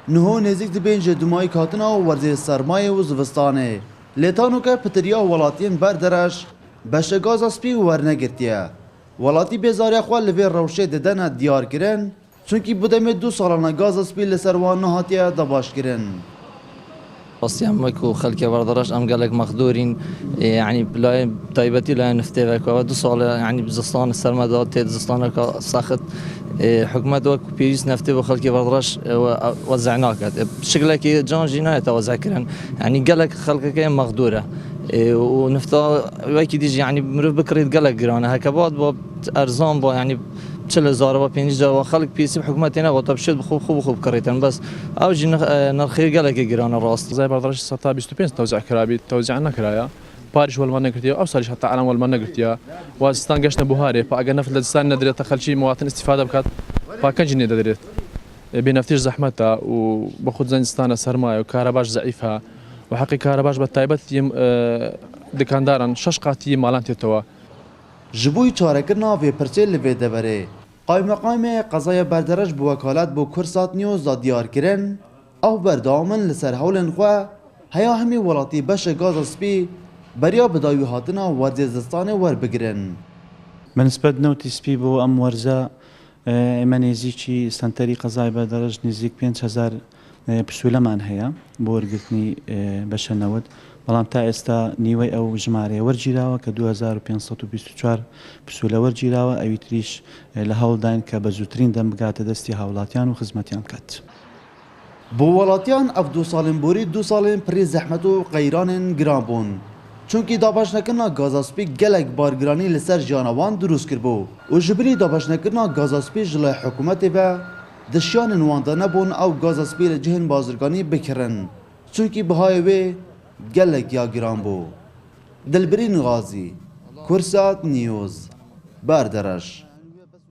نهو نزیک دبین جدومای کاتنا و ورزی سرمایه و زوستانه لیتانو که پتریا ولاتین بردرش بشه گاز اسپی و ورنگرتیه ولاتی بزاری خواه لوی روشه ددن دیار کرن چونکی بودم 2 سالانه گاز اسپی لسروان نهاتیه دباش کرن راستي عمك وخلك بردرش ام قالك مخدورين يعني بلا طيبتي لا نفتيك ودو صال يعني بزستان السرمدات تزستان ساخت حكومة وك بيريس نفتي وخلك بردرش وزعناك شكلك جان جينا توزع كرن يعني قالك خلقك مخدوره ونفتا ويكي ديجي يعني مروف بكريت قالك جرانا هكبات با ارزان با يعني 40,000 و 50,000 خلق پیسی حکومتینا و تبشید خوب کردن بس اوجی نرخی گله که گران راست زي بردرش 25 توزيع كرابي توزيع نكرايا باريش ولا ما نقرتيا او صارش حتى عالم ولا ما نقرتيا واستان قشنا بوهاري فاجنا في الدستان ندري تخلشي مواطن استفاده بكات فكان ندري بنفتيش زحمتها وباخذ زنستان سرمايه وكهرباش ضعيفها وحقي كهرباش بالتايبت يم دكاندارن ششقاتي مالانتي توا جبوی چارەکردنا vê pirsê li vê deverê Qaymaqamê qezaya berderaş bi wekalet bû Kursat News da diyarkirin ew berdewam li ser hewlên xwe heya hemî welatî beşê gaza spî beriya bi dawî hatina werzê zistanê werbigirin. بالنسبة لنوتي سبي بو أم ورزة إما نزيكي سنتري قضايا بدرج نزيك 5,000 بسولمان هيا بو ورقتني بشا نود بەڵام تا ئێستا نیوەی ئەو ژمارەیە وەرگیراوە کە 2524 پسوولە وەرگیراوە ئەوی تریش لە هەوڵداین کە بە زووترین دەم بگاتە دەستی هاوڵاتیان و خزمەتیان بکات. بۆ وڵاتیان ئەف 2 ساڵên borî 2 ساڵên pirî zehmet û qeyranên giran bûn. Çunkî dabaşnekirina gazaspî gelek bargiranî li ser jiyana wan durust kirbû û ji birî dabaşnekirina gazaspî ji lê hikûmetê ve dişyanên wan de nebûn ew gazaspî li cihên bazirganî bikirin. Çunkî bihayê wê gelek ya giran bû. Dilbirîn Gazî, Kursat News, Berdereş.